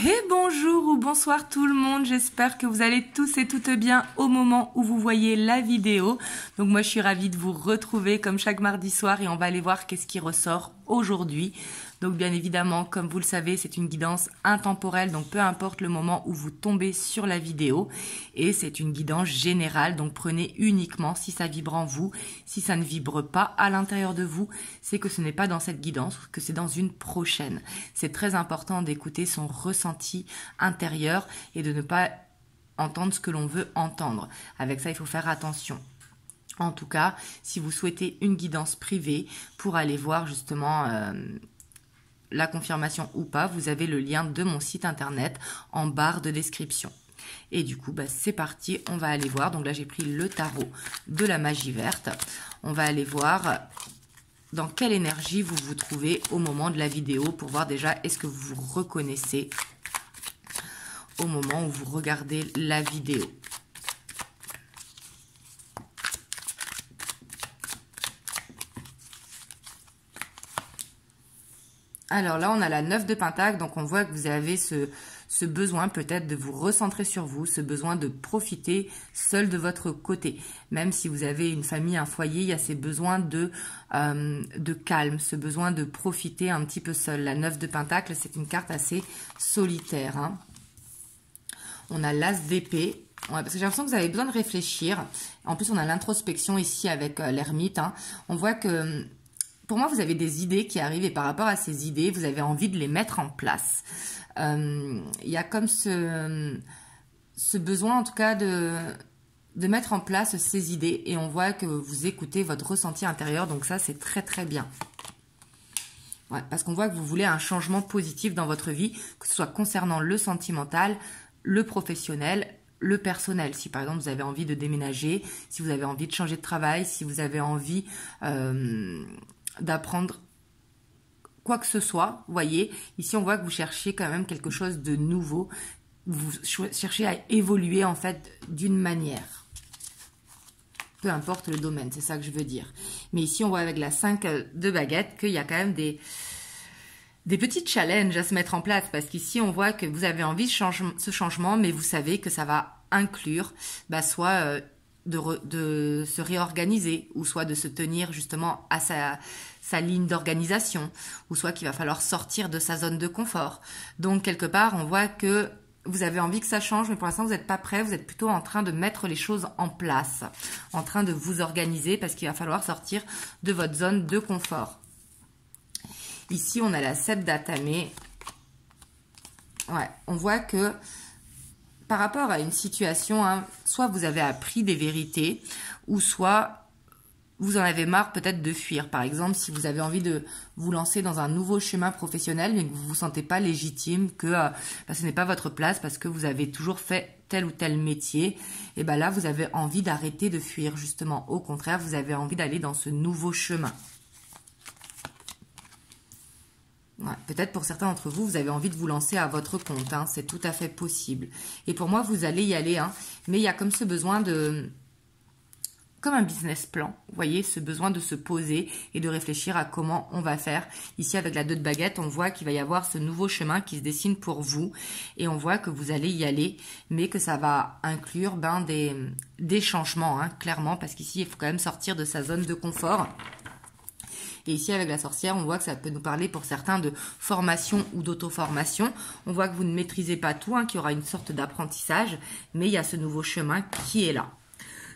Et bonjour ou bonsoir tout le monde, j'espère que vous allez tous et toutes bien au moment où vous voyez la vidéo. Donc moi je suis ravie de vous retrouver comme chaque mardi soir et on va aller voir qu'est-ce qui ressort aujourd'hui. Donc bien évidemment, comme vous le savez, c'est une guidance intemporelle, donc peu importe le moment où vous tombez sur la vidéo. Et c'est une guidance générale, donc prenez uniquement si ça vibre en vous. Si ça ne vibre pas à l'intérieur de vous, c'est que ce n'est pas dans cette guidance, que c'est dans une prochaine. C'est très important d'écouter son ressenti intérieur et de ne pas entendre ce que l'on veut entendre. Avec ça, il faut faire attention. En tout cas, si vous souhaitez une guidance privée pour aller voir justement la confirmation ou pas, vous avez le lien de mon site internet en barre de description. Et du coup, c'est parti, on va aller voir. Donc là, j'ai pris le tarot de la magie verte. On va aller voir dans quelle énergie vous vous trouvez au moment de la vidéo pour voir déjà est-ce que vous vous reconnaissez au moment où vous regardez la vidéo. Alors là, on a la 9 de Pentacle, donc on voit que vous avez ce besoin peut-être de vous recentrer sur vous, ce besoin de profiter seul de votre côté. Même si vous avez une famille, un foyer, il y a ces besoins de calme, ce besoin de profiter un petit peu seul. La 9 de Pentacle, c'est une carte assez solitaire. Hein. On a l'As d'épée. Ouais, parce que j'ai l'impression que vous avez besoin de réfléchir. En plus, on a l'introspection ici avec l'ermite. Hein. On voit que... Pour moi, vous avez des idées qui arrivent et par rapport à ces idées, vous avez envie de les mettre en place. Il y a comme ce besoin, en tout cas, de mettre en place ces idées et on voit que vous écoutez votre ressenti intérieur. Donc ça, c'est très, très bien. Ouais, parce qu'on voit que vous voulez un changement positif dans votre vie, que ce soit concernant le sentimental, le professionnel, le personnel. Si par exemple, vous avez envie de déménager, si vous avez envie de changer de travail, si vous avez envie... d'apprendre quoi que ce soit, vous voyez, ici on voit que vous cherchez quand même quelque chose de nouveau, vous cherchez à évoluer en fait d'une manière, peu importe le domaine, c'est ça que je veux dire. Mais ici on voit avec la 5 de baguette qu'il y a quand même des petits challenges à se mettre en place, parce qu'ici on voit que vous avez envie de ce changement, mais vous savez que ça va inclure soit de se réorganiser, ou soit de se tenir justement à sa ligne d'organisation, ou soit qu'il va falloir sortir de sa zone de confort. Donc quelque part, on voit que vous avez envie que ça change, mais pour l'instant, vous n'êtes pas prêt, vous êtes plutôt en train de mettre les choses en place, en train de vous organiser, parce qu'il va falloir sortir de votre zone de confort. Ici, on a la 7 d'Atamé. Ouais, on voit que par rapport à une situation, hein, soit vous avez appris des vérités, ou soit vous en avez marre peut-être de fuir. Par exemple, si vous avez envie de vous lancer dans un nouveau chemin professionnel, mais que vous ne vous sentez pas légitime, que ce n'est pas votre place parce que vous avez toujours fait tel ou tel métier, et là, vous avez envie d'arrêter de fuir, justement. Au contraire, vous avez envie d'aller dans ce nouveau chemin. Ouais, peut-être pour certains d'entre vous, vous avez envie de vous lancer à votre compte. Hein, c'est tout à fait possible. Et pour moi, vous allez y aller. Hein, mais il y a comme ce besoin de... Comme un business plan. Vous voyez, ce besoin de se poser et de réfléchir à comment on va faire. Ici, avec la 2 de baguette, on voit qu'il va y avoir ce nouveau chemin qui se dessine pour vous. Et on voit que vous allez y aller, mais que ça va inclure des changements, hein, clairement. Parce qu'ici, il faut quand même sortir de sa zone de confort. Et ici, avec la sorcière, on voit que ça peut nous parler pour certains de formation ou d'auto-formation. On voit que vous ne maîtrisez pas tout, hein, qu'il y aura une sorte d'apprentissage, mais il y a ce nouveau chemin qui est là.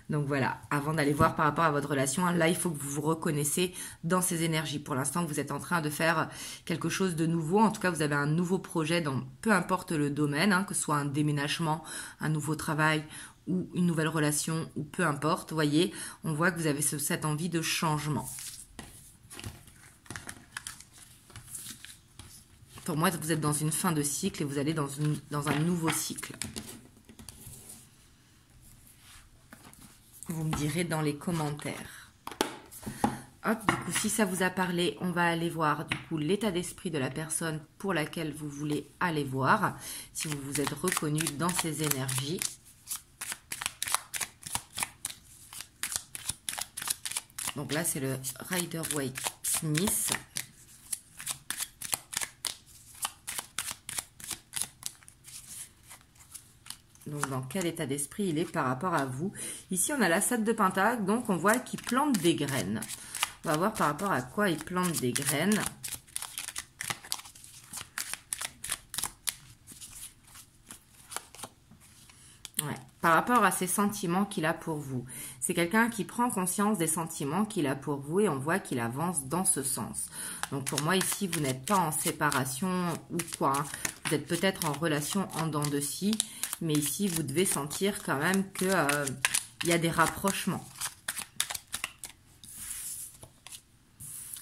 Donc voilà, avant d'aller voir par rapport à votre relation, hein, là, il faut que vous vous reconnaissiez dans ces énergies. Pour l'instant, vous êtes en train de faire quelque chose de nouveau. En tout cas, vous avez un nouveau projet dans peu importe le domaine, hein, que ce soit un déménagement, un nouveau travail ou une nouvelle relation, ou peu importe. Vous voyez, on voit que vous avez cette envie de changement. Pour moi, vous êtes dans une fin de cycle et vous allez dans un nouveau cycle. Vous me direz dans les commentaires. Hop, du coup, si ça vous a parlé, on va aller voir du coup l'état d'esprit de la personne pour laquelle vous voulez aller voir. Si vous vous êtes reconnu dans ces énergies. Donc là, c'est le Rider-Waite-Smith. Donc, dans quel état d'esprit il est par rapport à vous. Ici, on a la 7 de Pentacle, donc on voit qu'il plante des graines. On va voir par rapport à quoi il plante des graines. Ouais. Par rapport à ses sentiments qu'il a pour vous. C'est quelqu'un qui prend conscience des sentiments qu'il a pour vous et on voit qu'il avance dans ce sens. Donc pour moi ici, vous n'êtes pas en séparation ou quoi. Hein. Vous êtes peut-être en relation en dents de scie, mais ici vous devez sentir quand même que y a des rapprochements.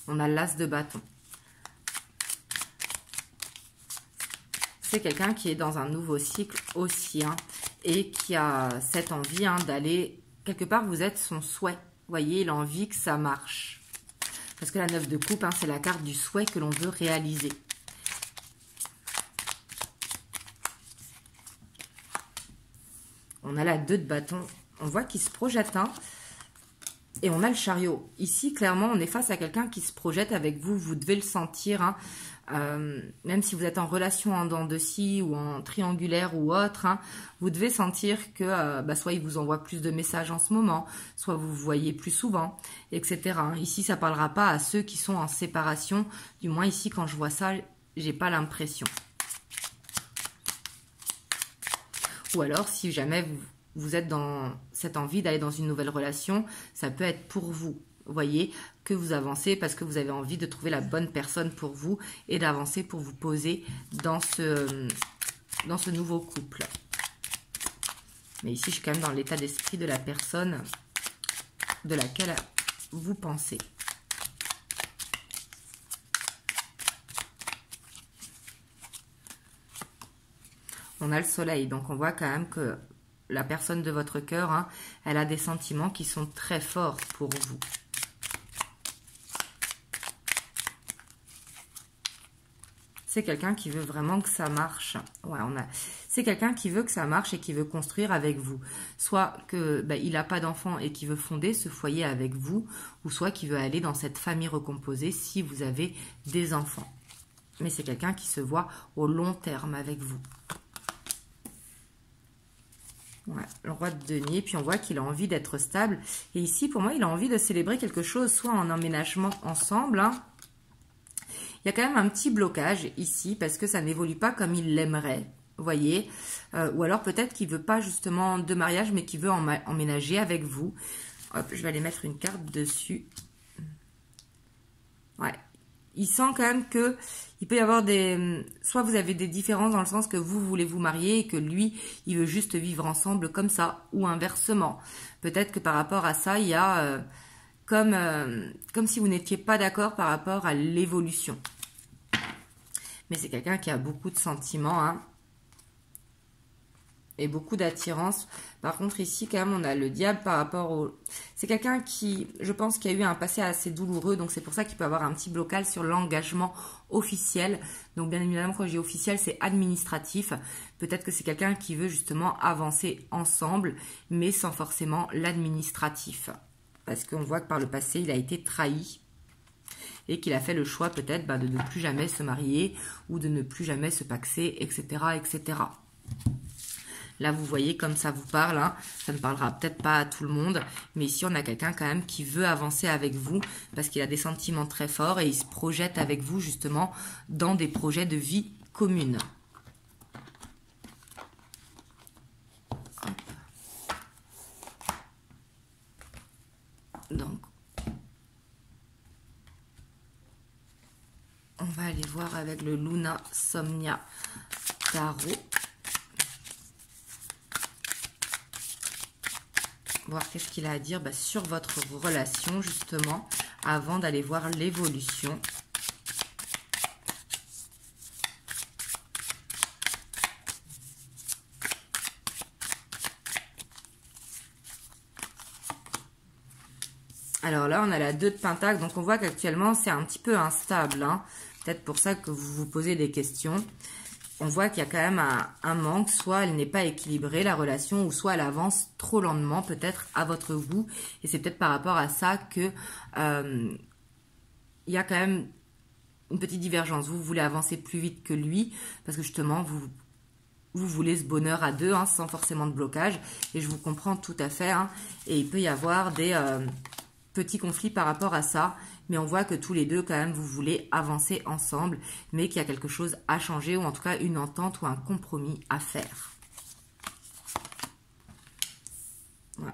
On a l'as de bâton. C'est quelqu'un qui est dans un nouveau cycle aussi, hein, et qui a cette envie d'aller, quelque part vous êtes son souhait. Vous voyez, il a envie que ça marche. Parce que la 9 de coupe, c'est la carte du souhait que l'on veut réaliser. On a la 2 de bâton. On voit qu'il se projette, hein. Et on a le chariot. Ici, clairement, on est face à quelqu'un qui se projette avec vous. Vous devez le sentir, hein. Même si vous êtes en relation en dents de scie ou en triangulaire ou autre, hein, vous devez sentir que soit il vous envoie plus de messages en ce moment, soit vous vous voyez plus souvent, etc. Hein. Ici, ça ne parlera pas à ceux qui sont en séparation. Du moins, ici, quand je vois ça, j'ai pas l'impression. Ou alors, si jamais vous êtes dans cette envie d'aller dans une nouvelle relation, ça peut être pour vous. Vous voyez que vous avancez parce que vous avez envie de trouver la bonne personne pour vous et d'avancer pour vous poser dans ce nouveau couple. Mais ici, je suis quand même dans l'état d'esprit de la personne de laquelle vous pensez. On a le soleil, donc on voit quand même que la personne de votre cœur, hein, elle a des sentiments qui sont très forts pour vous. C'est quelqu'un qui veut vraiment que ça marche. Ouais, c'est quelqu'un qui veut que ça marche et qui veut construire avec vous. Soit que il n'a pas d'enfant et qui veut fonder ce foyer avec vous, ou soit qui veut aller dans cette famille recomposée si vous avez des enfants. Mais c'est quelqu'un qui se voit au long terme avec vous. Ouais, le roi de denier, puis on voit qu'il a envie d'être stable. Et ici, pour moi, il a envie de célébrer quelque chose, soit en emménagement ensemble, hein. Il y a quand même un petit blocage ici parce que ça n'évolue pas comme il l'aimerait, vous voyez. Ou alors peut-être qu'il ne veut pas justement de mariage, mais qu'il veut emménager avec vous. Hop, je vais aller mettre une carte dessus. Ouais. Il sent quand même que il peut y avoir des... Soit vous avez des différences dans le sens que vous voulez vous marier et que lui, il veut juste vivre ensemble comme ça, ou inversement. Peut-être que par rapport à ça, il y a... comme si vous n'étiez pas d'accord par rapport à l'évolution. Mais c'est quelqu'un qui a beaucoup de sentiments, hein, et beaucoup d'attirance. Par contre, ici, quand même, on a le diable par rapport au... C'est quelqu'un qui, je pense, qui a eu un passé assez douloureux, donc c'est pour ça qu'il peut avoir un petit blocage sur l'engagement officiel. Donc, bien évidemment, quand je dis officiel, c'est administratif. Peut-être que c'est quelqu'un qui veut justement avancer ensemble, mais sans forcément l'administratif. Parce qu'on voit que par le passé, il a été trahi et qu'il a fait le choix peut-être de ne plus jamais se marier ou de ne plus jamais se paxer, etc., etc. Là, vous voyez comme ça vous parle, hein. Ça ne parlera peut-être pas à tout le monde, mais ici, on a quelqu'un quand même qui veut avancer avec vous parce qu'il a des sentiments très forts et il se projette avec vous justement dans des projets de vie commune. Donc, on va aller voir avec le Luna Somnia Tarot. Voir qu'est-ce qu'il a à dire sur votre relation, justement, avant d'aller voir l'évolution. Alors là, on a la 2 de Pentacle, donc on voit qu'actuellement, c'est un petit peu instable, hein. Peut-être pour ça que vous vous posez des questions. On voit qu'il y a quand même un manque, soit elle n'est pas équilibrée, la relation, ou soit elle avance trop lentement, peut-être à votre goût. Et c'est peut-être par rapport à ça que il y a quand même une petite divergence. Vous voulez avancer plus vite que lui, parce que justement, vous voulez ce bonheur à deux, hein, sans forcément de blocage. Et je vous comprends tout à fait. Hein, et il peut y avoir des petits conflits par rapport à ça. Mais on voit que tous les deux, quand même, vous voulez avancer ensemble. Mais qu'il y a quelque chose à changer, ou en tout cas une entente ou un compromis à faire.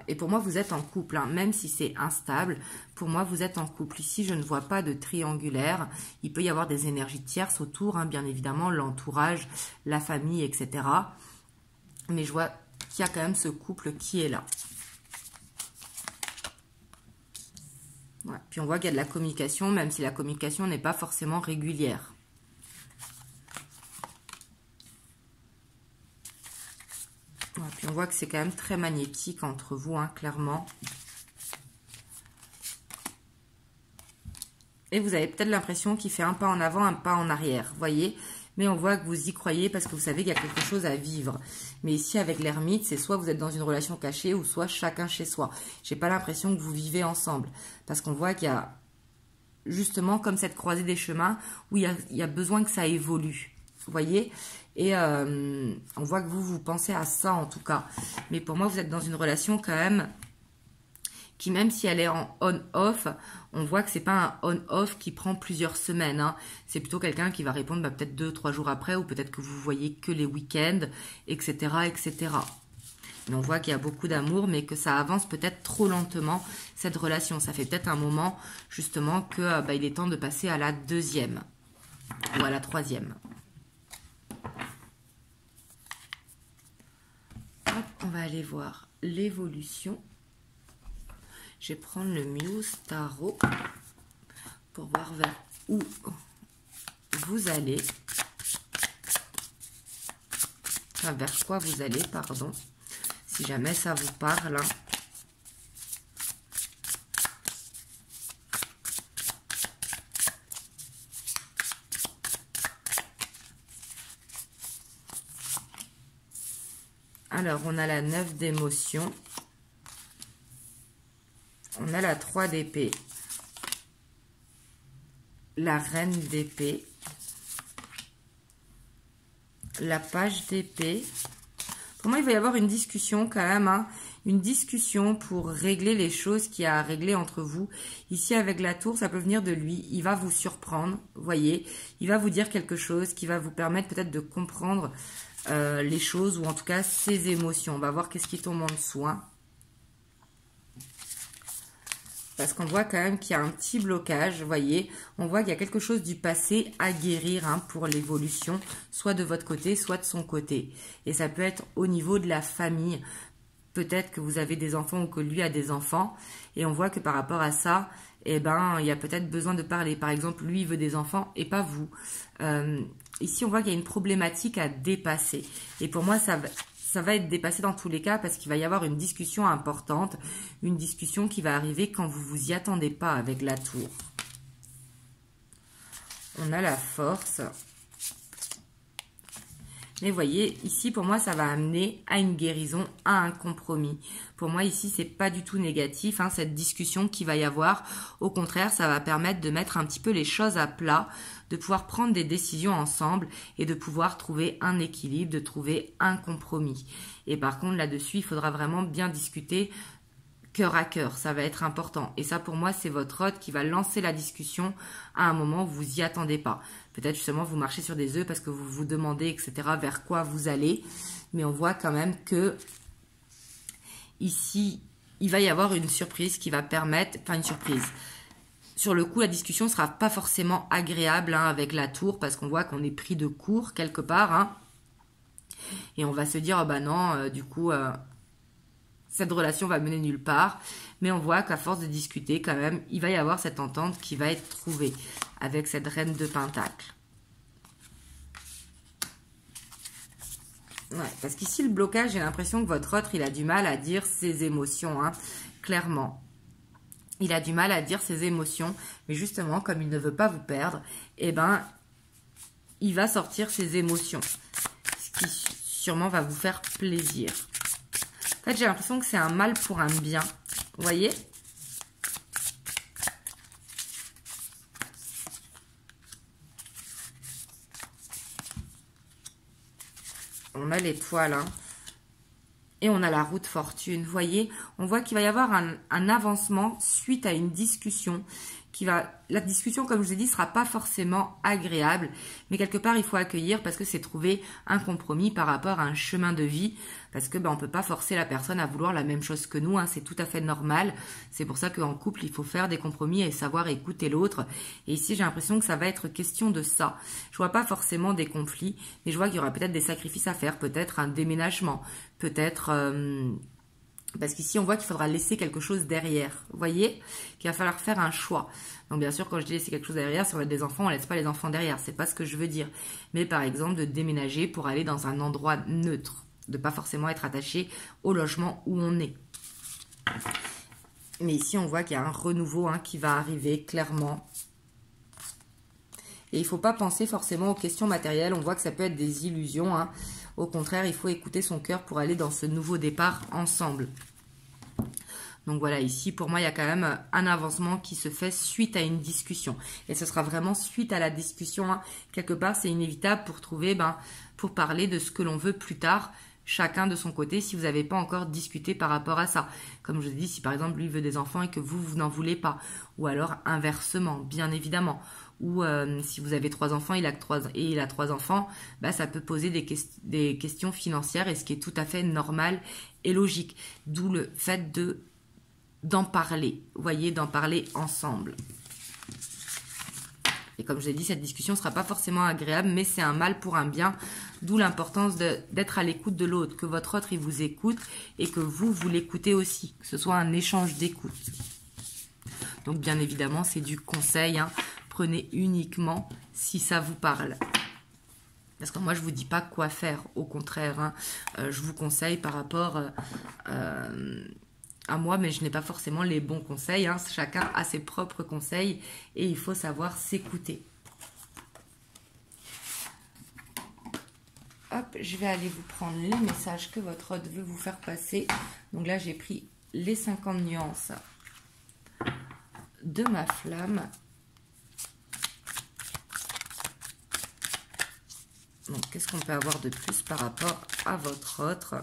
Et pour moi, vous êtes en couple, hein, même si c'est instable. Pour moi, vous êtes en couple. Ici, je ne vois pas de triangulaire. Il peut y avoir des énergies tierces autour, hein, bien évidemment, l'entourage, la famille, etc. Mais je vois qu'il y a quand même ce couple qui est là. Voilà. Puis on voit qu'il y a de la communication, même si la communication n'est pas forcément régulière. Ouais, puis on voit que c'est quand même très magnétique entre vous, hein, clairement. Et vous avez peut-être l'impression qu'il fait un pas en avant, un pas en arrière, voyez. Mais on voit que vous y croyez parce que vous savez qu'il y a quelque chose à vivre. Mais ici, avec l'ermite, c'est soit vous êtes dans une relation cachée ou soit chacun chez soi. J'ai pas l'impression que vous vivez ensemble. Parce qu'on voit qu'il y a justement comme cette croisée des chemins où il y a besoin que ça évolue. Vous voyez? Et on voit que vous pensez à ça en tout cas. Mais pour moi, vous êtes dans une relation quand même qui, même si elle est en on-off, on voit que c'est pas un on-off qui prend plusieurs semaines. Hein. C'est plutôt quelqu'un qui va répondre peut-être 2-3 jours après, ou peut-être que vous voyez que les week-ends, etc., etc. Mais on voit qu'il y a beaucoup d'amour, mais que ça avance peut-être trop lentement, cette relation. Ça fait peut-être un moment, justement, que il est temps de passer à la deuxième ou à la troisième. Hop, on va aller voir l'évolution. Je vais prendre le Muse Tarot pour voir vers où vous allez. Enfin, vers quoi vous allez, pardon. Si jamais ça vous parle. Alors, on a la 9 d'émotion. On a la 3 d'épée. La reine d'épée. La page d'épée. Pour moi, il va y avoir une discussion quand même. Hein, une discussion pour régler les choses qu'il y a à régler entre vous. Ici, avec la tour, ça peut venir de lui. Il va vous surprendre, vous voyez. Il va vous dire quelque chose qui va vous permettre peut-être de comprendre les choses, ou en tout cas ses émotions. On va voir qu'est-ce qui tombe en dessous. Hein. Parce qu'on voit quand même qu'il y a un petit blocage, vous voyez. On voit qu'il y a quelque chose du passé à guérir, hein, pour l'évolution, soit de votre côté, soit de son côté. Et ça peut être au niveau de la famille. Peut-être que vous avez des enfants ou que lui a des enfants. Et on voit que par rapport à ça, eh ben, il y a peut-être besoin de parler. Par exemple, lui, il veut des enfants et pas vous. Ici, on voit qu'il y a une problématique à dépasser. Et pour moi, ça va être dépassé dans tous les cas parce qu'il va y avoir une discussion importante. Une discussion qui va arriver quand vous vous y attendez pas avec la tour. On a la force. Mais voyez, ici, pour moi, ça va amener à une guérison, à un compromis. Pour moi, ici, c'est pas du tout négatif, hein, cette discussion qu'il va y avoir. Au contraire, ça va permettre de mettre un petit peu les choses à plat, de pouvoir prendre des décisions ensemble et de pouvoir trouver un équilibre, de trouver un compromis. Et par contre, là-dessus, il faudra vraiment bien discuter cœur à cœur, ça va être important. Et ça, pour moi, c'est votre hôte qui va lancer la discussion à un moment où vous y attendez pas. Peut-être justement, vous marchez sur des œufs parce que vous vous demandez, etc., vers quoi vous allez. Mais on voit quand même que ici, il va y avoir une surprise qui va permettre, enfin une surprise. Sur le coup, la discussion sera pas forcément agréable, hein, avec la tour, parce qu'on voit qu'on est pris de court quelque part. Hein, et on va se dire, oh bah non, du coup... cette relation va mener nulle part, mais on voit qu'à force de discuter, quand même, il va y avoir cette entente qui va être trouvée avec cette reine de Pentacle. Ouais, parce qu'ici, le blocage, j'ai l'impression que votre autre, il a du mal à dire ses émotions, hein, clairement. Il a du mal à dire ses émotions, mais justement, comme il ne veut pas vous perdre, eh ben, il va sortir ses émotions, ce qui sûrement va vous faire plaisir. En fait, j'ai l'impression que c'est un mal pour un bien. Vous voyez? On a l'étoile, hein. Et on a la roue de fortune. Vous voyez, on voit qu'il va y avoir un avancement suite à une discussion. La discussion, comme je vous ai dit, ne sera pas forcément agréable. Mais quelque part, il faut accueillir parce que c'est trouver un compromis par rapport à un chemin de vie. Parce que on ne peut pas forcer la personne à vouloir la même chose que nous. Hein, c'est tout à fait normal. C'est pour ça qu'en couple, il faut faire des compromis et savoir écouter l'autre. Et ici, j'ai l'impression que ça va être question de ça. Je vois pas forcément des conflits, mais je vois qu'il y aura peut-être des sacrifices à faire. Peut-être un déménagement. Peut-être... parce qu'ici, on voit qu'il faudra laisser quelque chose derrière. Vous voyez qu'il va falloir faire un choix. Donc, bien sûr, quand je dis laisser quelque chose derrière, si on a des enfants, on ne laisse pas les enfants derrière. C'est pas ce que je veux dire. Mais par exemple, de déménager pour aller dans un endroit neutre. De pas forcément être attaché au logement où on est. Mais ici, on voit qu'il y a un renouveau qui va arriver, clairement. Et il ne faut pas penser forcément aux questions matérielles. On voit que ça peut être des illusions. Au contraire, il faut écouter son cœur pour aller dans ce nouveau départ ensemble. Donc voilà, ici, pour moi, il y a quand même un avancement qui se fait suite à une discussion. Et ce sera vraiment suite à la discussion. Quelque part, c'est inévitable pour trouver, pour parler de ce que l'on veut plus tard, chacun de son côté, si vous n'avez pas encore discuté par rapport à ça. Comme je vous ai dit, si par exemple, lui veut des enfants et que vous n'en voulez pas. Ou alors, inversement, bien évidemment. Ou si vous avez 3 enfants, il a 3 enfants, ça peut poser des questions financières, et ce qui est tout à fait normal et logique. D'où le fait d'en parler, vous voyez, d'en parler ensemble. Et comme je l'ai dit, cette discussion ne sera pas forcément agréable, mais c'est un mal pour un bien, d'où l'importance d'être à l'écoute de l'autre, que votre autre il vous écoute et que vous l'écoutez aussi, que ce soit un échange d'écoute. Donc bien évidemment, c'est du conseil, Prenez uniquement si ça vous parle. Parce que moi, je ne vous dis pas quoi faire. Au contraire, je vous conseille par rapport à moi, mais je n'ai pas forcément les bons conseils. Chacun a ses propres conseils et il faut savoir s'écouter. Hop, je vais aller vous prendre les messages que votre hôte veut vous faire passer. Donc là, j'ai pris les 50 nuances de ma flamme. Donc, qu'est-ce qu'on peut avoir de plus par rapport à votre autre?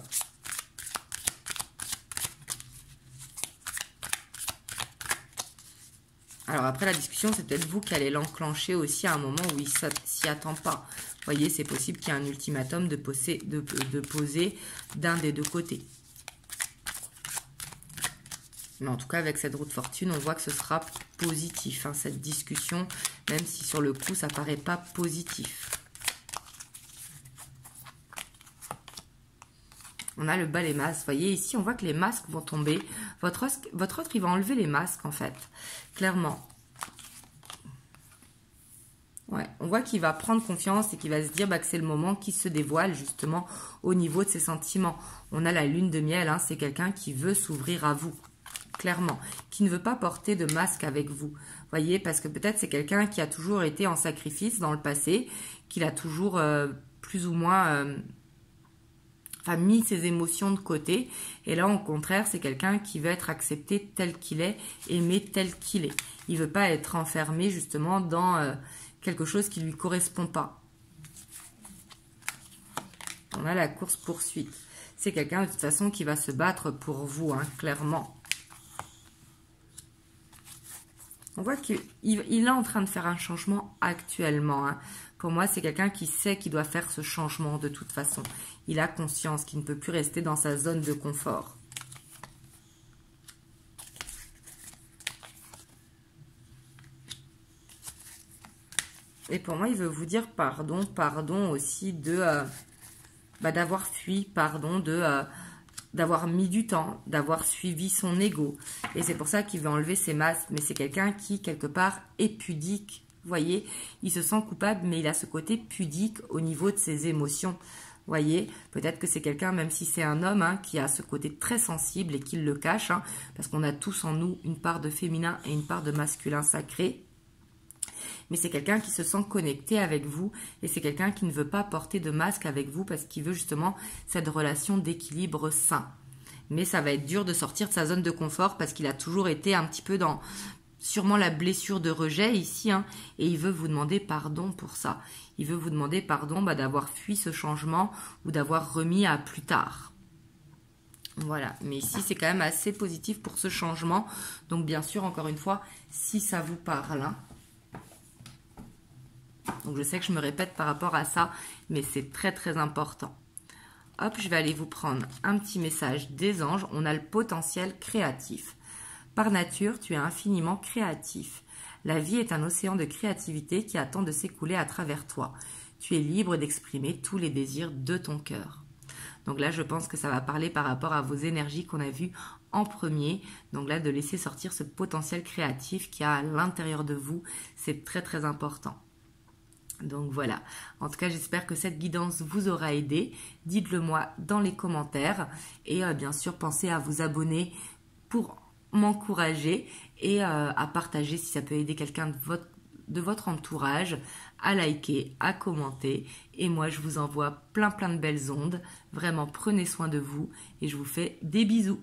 Alors, après la discussion, c'est peut-être vous qui allez l'enclencher aussi à un moment où il ne s'y attend pas. Vous voyez, c'est possible qu'il y ait un ultimatum de poser d'un des deux côtés. Mais en tout cas, avec cette roue de fortune, on voit que ce sera positif, cette discussion, même si sur le coup, ça ne paraît pas positif. On a le bas les masques. Vous voyez, ici, on voit que les masques vont tomber. Votre autre, il va enlever les masques, en fait. Clairement. Ouais, on voit qu'il va prendre confiance et qu'il va se dire que c'est le moment qui se dévoile, justement, au niveau de ses sentiments. On a la lune de miel, c'est quelqu'un qui veut s'ouvrir à vous. Clairement. Qui ne veut pas porter de masque avec vous. Vous voyez, parce que peut-être c'est quelqu'un qui a toujours été en sacrifice dans le passé, qu'il a toujours plus ou moins... mis ses émotions de côté. Et là, au contraire, c'est quelqu'un qui veut être accepté tel qu'il est, aimé tel qu'il est. Il ne veut pas être enfermé, justement, dans quelque chose qui ne lui correspond pas. On a la course-poursuite. C'est quelqu'un, de toute façon, qui va se battre pour vous, clairement. On voit qu'il est en train de faire un changement actuellement, Pour moi, c'est quelqu'un qui sait qu'il doit faire ce changement de toute façon. Il a conscience qu'il ne peut plus rester dans sa zone de confort. Et pour moi, il veut vous dire pardon aussi d'avoir fui, d'avoir mis du temps, d'avoir suivi son ego. Et c'est pour ça qu'il veut enlever ses masques. Mais c'est quelqu'un qui, quelque part, est pudique. Vous voyez, il se sent coupable, mais il a ce côté pudique au niveau de ses émotions. Vous voyez, peut-être que c'est quelqu'un, même si c'est un homme, qui a ce côté très sensible et qui le cache, parce qu'on a tous en nous une part de féminin et une part de masculin sacré. Mais c'est quelqu'un qui se sent connecté avec vous et c'est quelqu'un qui ne veut pas porter de masque avec vous parce qu'il veut justement cette relation d'équilibre sain. Mais ça va être dur de sortir de sa zone de confort parce qu'il a toujours été un petit peu sûrement la blessure de rejet ici, hein, et il veut vous demander pardon pour ça. Il veut vous demander pardon d'avoir fui ce changement ou d'avoir remis à plus tard. Voilà, mais ici c'est quand même assez positif pour ce changement. Donc bien sûr, encore une fois, si ça vous parle, hein. Donc je sais que je me répète par rapport à ça, mais c'est très très important. Hop, je vais aller vous prendre un petit message des anges. On a le potentiel créatif. Par nature, tu es infiniment créatif. La vie est un océan de créativité qui attend de s'écouler à travers toi. Tu es libre d'exprimer tous les désirs de ton cœur. Donc là, je pense que ça va parler par rapport à vos énergies qu'on a vues en premier. Donc là, de laisser sortir ce potentiel créatif qu'il y a à l'intérieur de vous, c'est très très important. Donc voilà, en tout cas j'espère que cette guidance vous aura aidé. Dites-le moi dans les commentaires et bien sûr pensez à vous abonner pour m'encourager et à partager si ça peut aider quelqu'un de votre entourage, à liker, à commenter. Et moi je vous envoie plein de belles ondes. Vraiment prenez soin de vous et je vous fais des bisous.